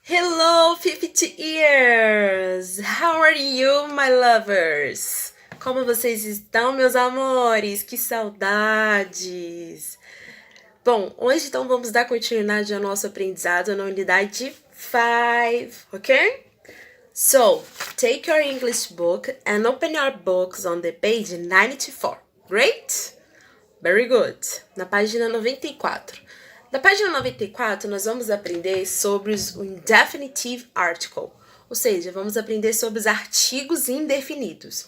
Hello, 50 years! How are you, my lovers? Como vocês estão, meus amores? Que saudades! Bom, hoje então vamos dar continuidade ao nosso aprendizado na unidade 5, ok? So, take your English book and open your books on the page 94. Great? Very good. Na página 94. Na página 94, nós vamos aprender sobre o indefinitive article, ou seja, vamos aprender sobre os artigos indefinidos.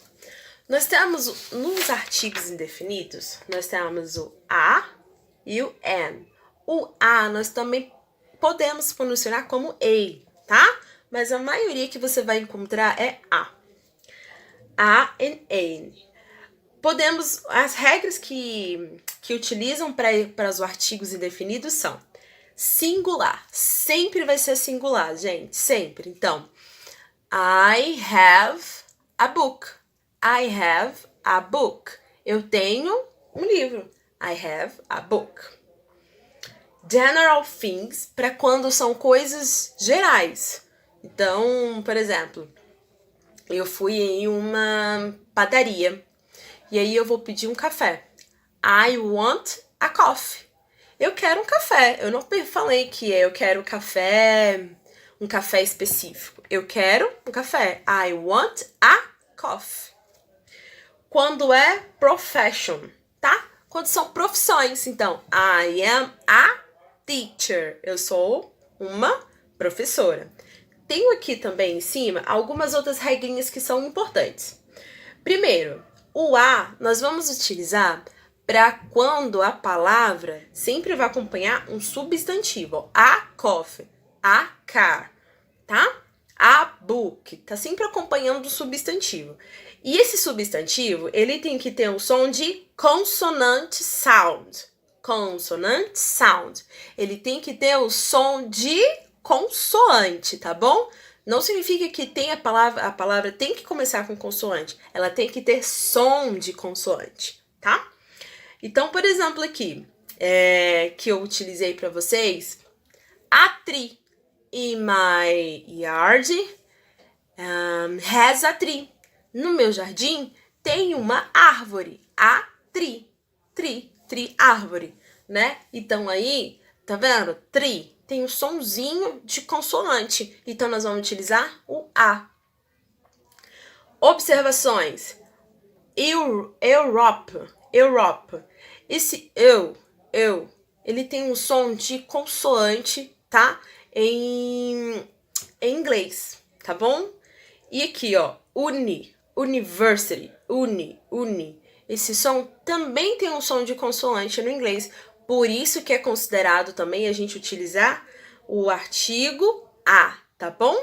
Nós temos, nos artigos indefinidos, nós temos o a e o an. O a nós também podemos pronunciar como a, tá? Mas a maioria que você vai encontrar é a. A and an. Podemos, as regras que utilizam para os artigos indefinidos são singular, sempre vai ser singular, gente, sempre. Então, I have a book. I have a book. Eu tenho um livro. I have a book. General things, para quando são coisas gerais. Então, por exemplo, eu fui em uma padaria. E aí eu vou pedir um café. I want a coffee. Eu quero um café. Eu não falei que eu quero um café específico. Eu quero um café. I want a coffee. Quando é profession, tá? Quando são profissões. Então, I am a teacher. Eu sou uma professora. Tenho aqui também em cima algumas outras regrinhas que são importantes. Primeiro, o a nós vamos utilizar para quando a palavra sempre vai acompanhar um substantivo. A coffee, a car, tá? A book, tá sempre acompanhando o substantivo. E esse substantivo, ele tem que ter um som de consonant sound. Consonant sound. Ele tem que ter o som de consoante, tá bom? Não significa que tem a palavra tem que começar com consoante. Ela tem que ter som de consoante, tá? Então, por exemplo, aqui, que eu utilizei para vocês, a tree in my yard has a tree. No meu jardim tem uma árvore. A tree, árvore, né? Então aí, tá vendo? Tree tem um sonzinho de consoante. Então, nós vamos utilizar o A. Observações. Europe. Esse eu, ele tem um som de consoante, tá? Em inglês, tá bom? E aqui, ó, university, uni. Esse som também tem um som de consoante no inglês. Por isso que é considerado também a gente utilizar o artigo a, tá bom?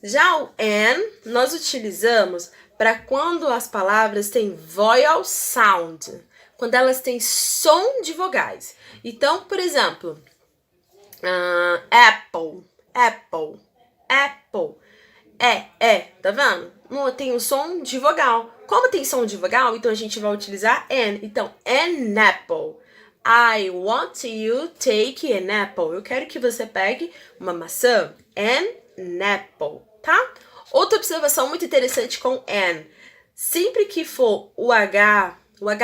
Já o an, nós utilizamos para quando as palavras têm vowel sound, quando elas têm som de vogais. Então, por exemplo, apple. Tá vendo? Tem um som de vogal. Como tem som de vogal, então a gente vai utilizar an. Então, an apple. I want you take an apple. Eu quero que você pegue uma maçã. An apple, tá? Outra observação muito interessante com an. Sempre que for o H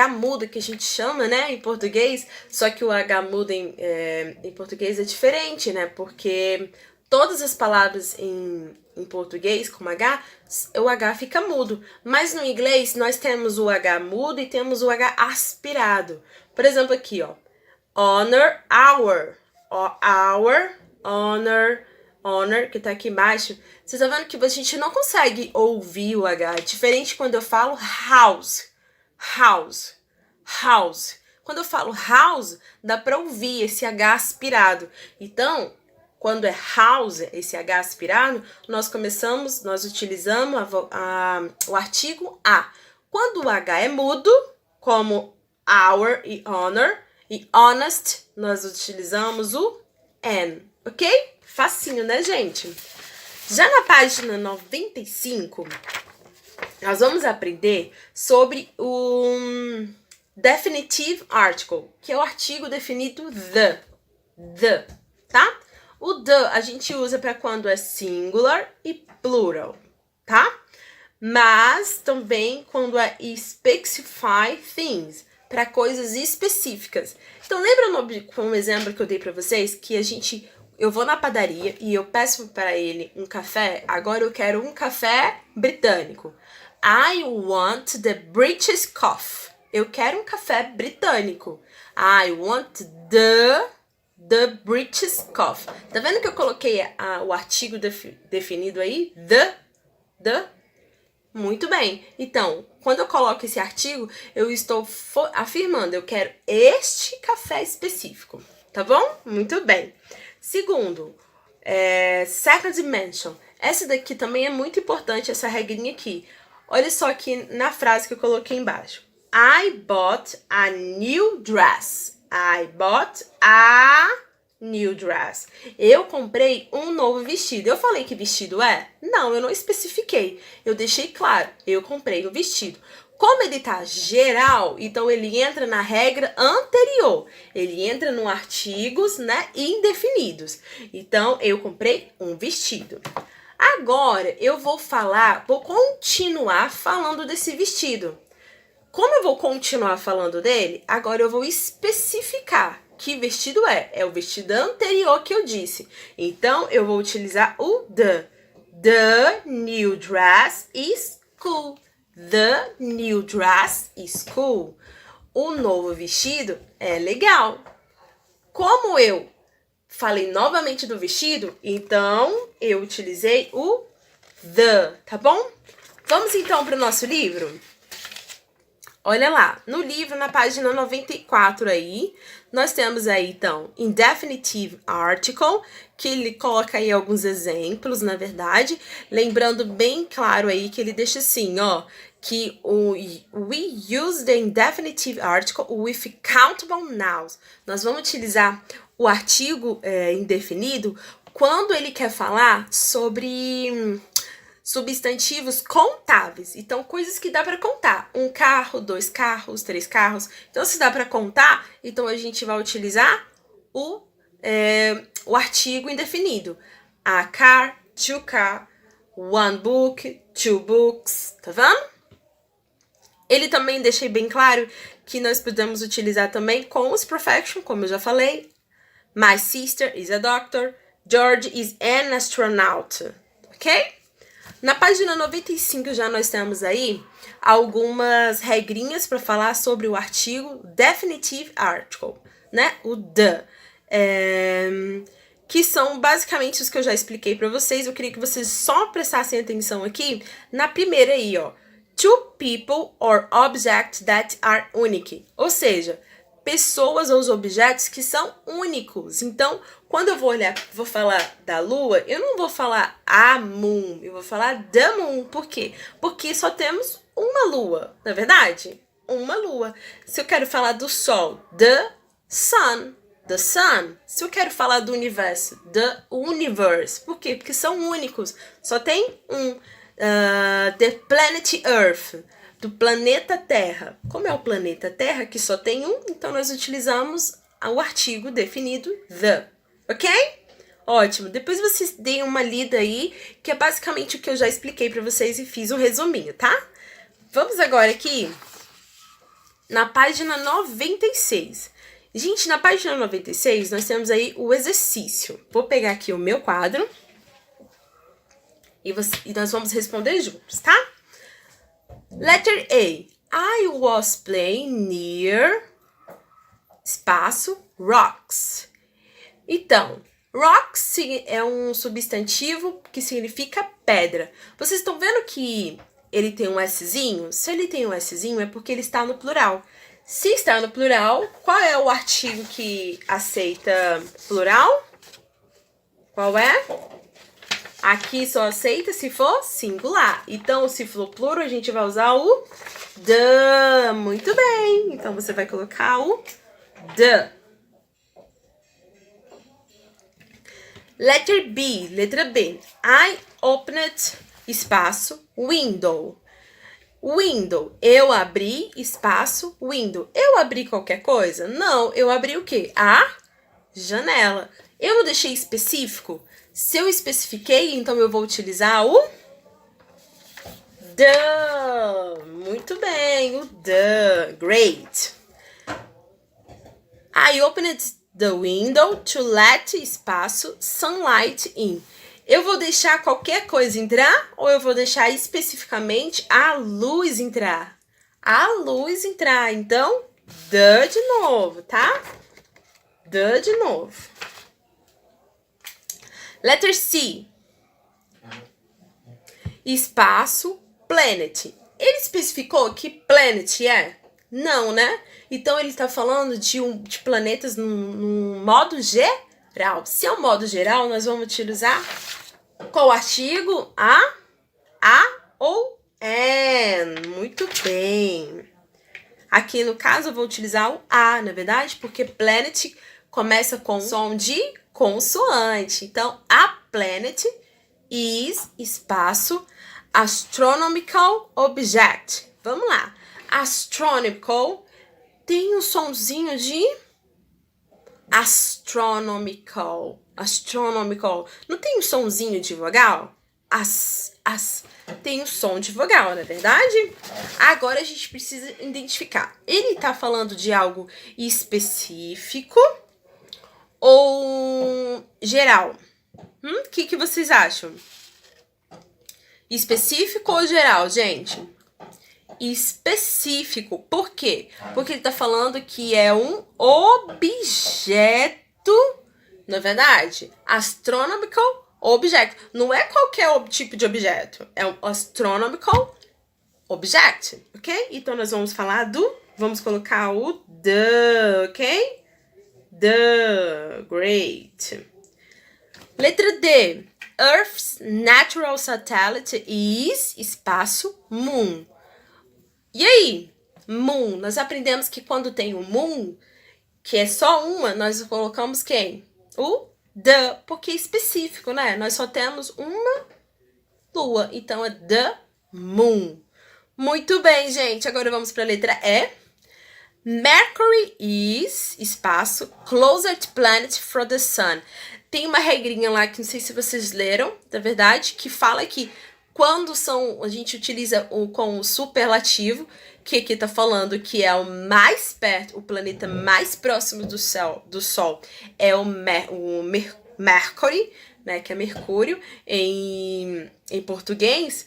mudo, que a gente chama, né, em português, só que o H mudo em português é diferente, né? Porque todas as palavras em português com H, o H fica mudo. Mas no inglês, nós temos o H mudo e temos o H aspirado. Por exemplo, aqui, ó. Honor, honor, que tá aqui embaixo. Vocês estão vendo que a gente não consegue ouvir o H. É diferente quando eu falo house. Quando eu falo house, dá pra ouvir esse H aspirado. Então, quando é house, esse H aspirado, nós utilizamos o artigo a. Quando o H é mudo, como our e honor, e honest, nós utilizamos o an, ok? Facinho, né, gente? Já na página 95, nós vamos aprender sobre o definitive article, que é o artigo definido the, tá? O the a gente usa para quando é singular e plural, tá? Mas também quando é specify things, para coisas específicas. Então, lembra como exemplo que eu dei para vocês que eu vou na padaria e eu peço para ele um café. Agora eu quero um café britânico. I want the British coffee. Eu quero um café britânico. I want the British coffee. Tá vendo que eu coloquei o artigo definido aí? The. Muito bem. Então, quando eu coloco esse artigo, eu estou afirmando, eu quero este café específico. Tá bom? Muito bem. Segundo, second dimension. Essa daqui também é muito importante, essa regrinha aqui. Olha só aqui na frase que eu coloquei embaixo. I bought a new dress. I bought a new dress. Eu comprei um novo vestido. Eu falei que vestido é? Não, eu não especifiquei. Eu deixei claro. Eu comprei um vestido. Como ele tá geral, então ele entra na regra anterior. Ele entra no artigos, né, indefinidos. Então, eu comprei um vestido. Agora, eu vou continuar falando desse vestido. Como eu vou continuar falando dele, agora eu vou especificar que vestido é. É o vestido anterior que eu disse. Então, eu vou utilizar o the. The new dress is cool. The new dress is cool. O novo vestido é legal. Como eu falei novamente do vestido, então eu utilizei o the, tá bom? Vamos então para o nosso livro? Olha lá, no livro, na página 94 aí, nós temos aí, então, indefinitive article, que ele coloca aí alguns exemplos, na verdade, lembrando bem claro aí que ele deixa assim, ó, que we use the indefinitive article with countable nouns. Nós vamos utilizar o artigo indefinido quando ele quer falar sobre substantivos contáveis. Então, coisas que dá para contar. 1 carro, 2 carros, 3 carros. Então, se dá para contar, então a gente vai utilizar o artigo indefinido. A car, 2 car, 1 book, 2 books. Tá vendo? Ele também deixei bem claro que nós podemos utilizar também com os perfection, como eu já falei. My sister is a doctor. George is an astronaut. Ok? Na página 95 já nós temos aí algumas regrinhas para falar sobre o artigo definitive article, né? O the. Que são basicamente os que eu já expliquei para vocês. Eu queria que vocês só prestassem atenção aqui na primeira aí, ó. Two people or objects that are unique. Ou seja, pessoas ou os objetos que são únicos. Então, quando eu vou falar da lua, eu não vou falar a moon, eu vou falar the moon. Por quê? Porque só temos uma lua, não é verdade? Uma lua. Se eu quero falar do sol, the sun. The sun. Se eu quero falar do universo, the universe. Por quê? Porque são únicos. Só tem um. The planet Earth. Do planeta Terra. Como é o planeta Terra, que só tem um, então nós utilizamos o artigo definido the. Ok? Ótimo. Depois vocês deem uma lida aí, que é basicamente o que eu já expliquei para vocês e fiz um resuminho, tá? Vamos agora aqui na página 96. Gente, na página 96 nós temos aí o exercício. Vou pegar aqui o meu quadro e nós vamos responder juntos, tá? Letter A. I was playing near espaço rocks. Então, rocks é um substantivo que significa pedra. Vocês estão vendo que ele tem um Szinho? Se ele tem um Szinho é porque ele está no plural. Se está no plural, qual é o artigo que aceita plural? Qual é? Aqui só aceita se for singular. Então, se for plural, a gente vai usar o the. Muito bem. Então, você vai colocar o the. Letter B, letra B. I opened, espaço, window. Window, eu abri, espaço, window. Eu abri qualquer coisa? Não, eu abri o quê? A janela. Eu não deixei específico? Se eu especifiquei, então eu vou utilizar o the. Muito bem, o the. Great. I opened the window to let espaço sunlight in. Eu vou deixar qualquer coisa entrar ou eu vou deixar especificamente a luz entrar? A luz entrar. Então, the de novo, tá? The de novo. Letter C. Espaço, planet. Ele especificou que planet é? Não, né? Então, ele está falando de planetas num modo geral. Se é um modo geral, nós vamos utilizar qual artigo? A ou an. Muito bem. Aqui, no caso, eu vou utilizar o A, na verdade, porque planet começa com som de consoante. Então, a planet is, espaço, astronomical object. Vamos lá. Astronomical tem um sonzinho de astronomical. Astronomical. Não tem um sonzinho de vogal? Tem um som de vogal, não é verdade? Agora a gente precisa identificar. Ele tá falando de algo específico ou geral? O que vocês acham? Específico ou geral, gente? Específico. Por quê? Porque ele tá falando que é um objeto, não é verdade? Astronomical object. Não é qualquer tipo de objeto. É um astronomical object, ok? Então, nós vamos falar vamos colocar o the, ok? The, great. Letra D. Earth's natural satellite is, espaço, moon. E aí? Moon. Nós aprendemos que quando tem o moon, que é só uma, nós colocamos quem? O the, porque é específico, né? Nós só temos uma lua, então é the moon. Muito bem, gente. Agora vamos para a letra E. Mercury is, espaço, closest planet from the sun. Tem uma regrinha lá que não sei se vocês leram, na verdade, que fala que quando a gente utiliza com o superlativo, que aqui tá falando que é o mais perto, o planeta mais próximo do Sol é o Mercury, né, que é Mercúrio em português,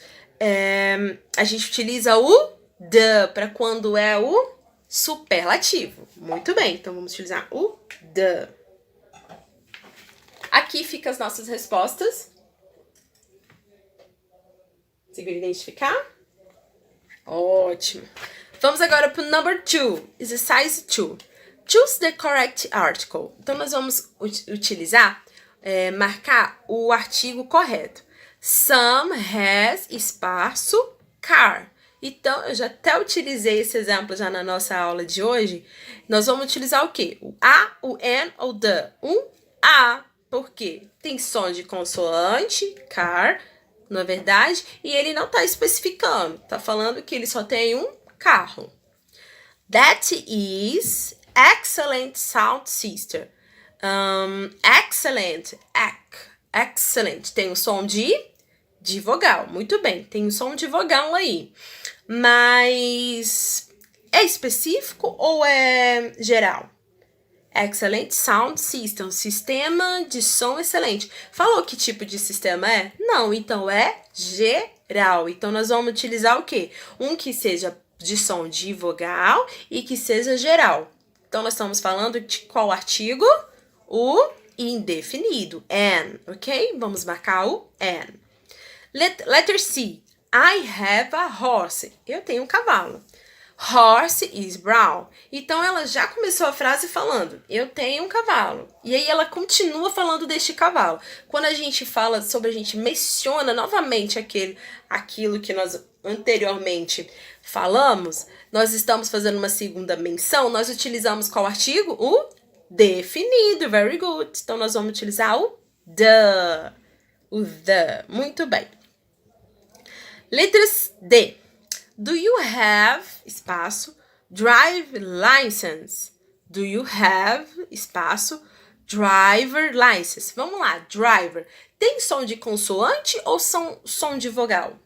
a gente utiliza o the para quando é o superlativo. Muito bem, então vamos utilizar o the. Aqui ficam as nossas respostas. Conseguiram identificar? Ótimo. Vamos agora para o number 2. Exercise 2. Choose the correct article. Então, nós vamos utilizar, marcar o artigo correto. Some has, espaço, car. Então, eu já até utilizei esse exemplo já na nossa aula de hoje. Nós vamos utilizar o quê? O a, o an ou the? A. Por quê? Tem som de consoante, car, na verdade, e ele não está especificando. Está falando que ele só tem um carro. That is excellent sound system. Excellent, excellent. Tem o som de vogal. Muito bem, tem o som de vogal aí. Mas é específico ou é geral? Excellent Sound System, sistema de som excelente. Falou que tipo de sistema é? Não, então é geral. Então, nós vamos utilizar o quê? Um que seja de som de vogal e que seja geral. Então, nós estamos falando de qual artigo? O indefinido, an, ok? Vamos marcar o an. Letter C. I have a horse. Eu tenho um cavalo. Horse is brown. Então, ela já começou a frase falando, eu tenho um cavalo. E aí, ela continua falando deste cavalo. Quando a gente fala sobre, a gente menciona novamente aquilo que nós anteriormente falamos, nós estamos fazendo uma segunda menção, nós utilizamos qual artigo? O definido. Very good. Então, nós vamos utilizar o the. O the. Muito bem. Letras D. Do you have, espaço, drive license? Do you have, espaço, Driver license. Vamos lá, driver. Tem som de consoante ou som de vogal?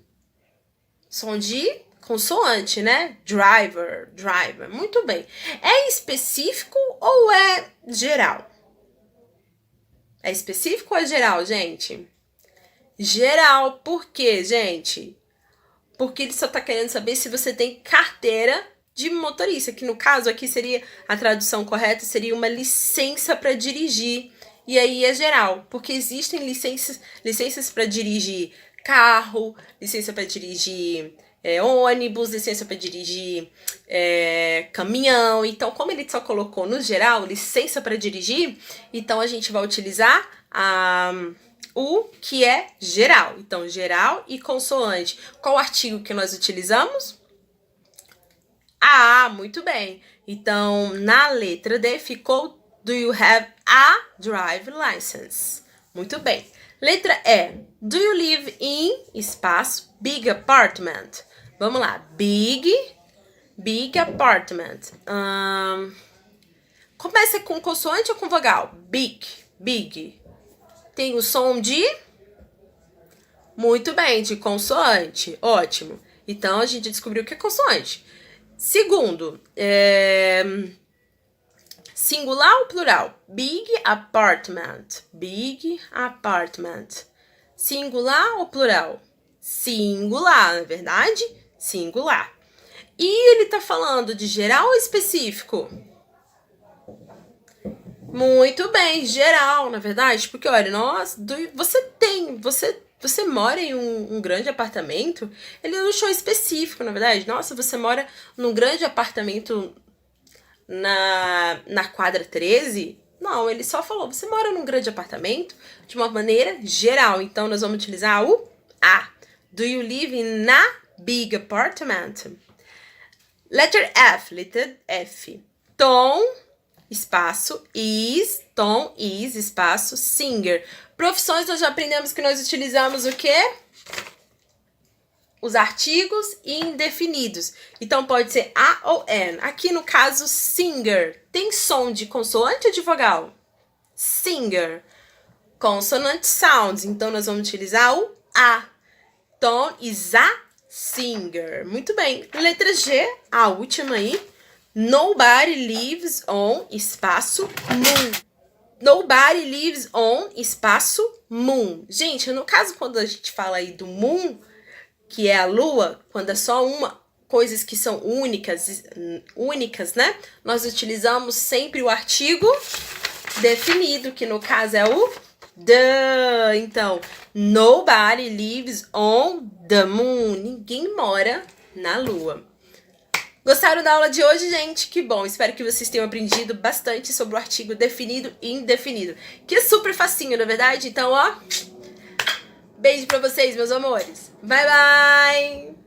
Som de consoante, né? Driver, driver. Muito bem. É específico ou é geral? É específico ou é geral, gente? Geral. Por quê, gente? Porque ele só tá querendo saber se você tem carteira de motorista, que no caso aqui seria, a tradução correta seria uma licença para dirigir. E aí é geral, porque existem licenças para dirigir carro, licença para dirigir ônibus, licença para dirigir caminhão. Então, como ele só colocou no geral, licença para dirigir, então a gente vai utilizar o que é geral. Então, geral e consoante. Qual artigo que nós utilizamos? Ah, muito bem. Então, na letra D ficou do you have a driver license? Muito bem. Letra E. Do you live in espaço big apartment? Vamos lá. Big apartment. Começa com consoante ou com vogal? Big. Tem o som de? Muito bem, de consoante. Ótimo. Então, a gente descobriu que é consoante. Segundo, singular ou plural? Big apartment. Singular ou plural? Singular, na verdade? Singular. E ele tá falando de geral ou específico? Muito bem, geral, na verdade. Porque, olha, você mora em um grande apartamento, ele não deixou específico, na verdade. Nossa, você mora num grande apartamento na quadra 13? Não, ele só falou, você mora num grande apartamento de uma maneira geral. Então, nós vamos utilizar o A. Do you live in a big apartment? Letter F. Tom, espaço, tom, espaço, singer. Profissões, nós já aprendemos que nós utilizamos o quê? Os artigos indefinidos. Então, pode ser a ou an. Aqui, no caso, singer. Tem som de consoante ou de vogal? Singer. Consonant sounds. Então, nós vamos utilizar o a. Tom is a singer. Muito bem. Letra G, a última aí. Nobody lives on, espaço, moon. Nobody lives on, espaço, moon. Gente, no caso, quando a gente fala aí do moon, que é a lua, quando é só coisas que são únicas, né? Nós utilizamos sempre o artigo definido, que no caso é o the. Então, nobody lives on the moon. Ninguém mora na lua. Gostaram da aula de hoje, gente? Que bom! Espero que vocês tenham aprendido bastante sobre o artigo definido e indefinido. Que é super facinho, na verdade? Então, ó, beijo pra vocês, meus amores. Bye, bye!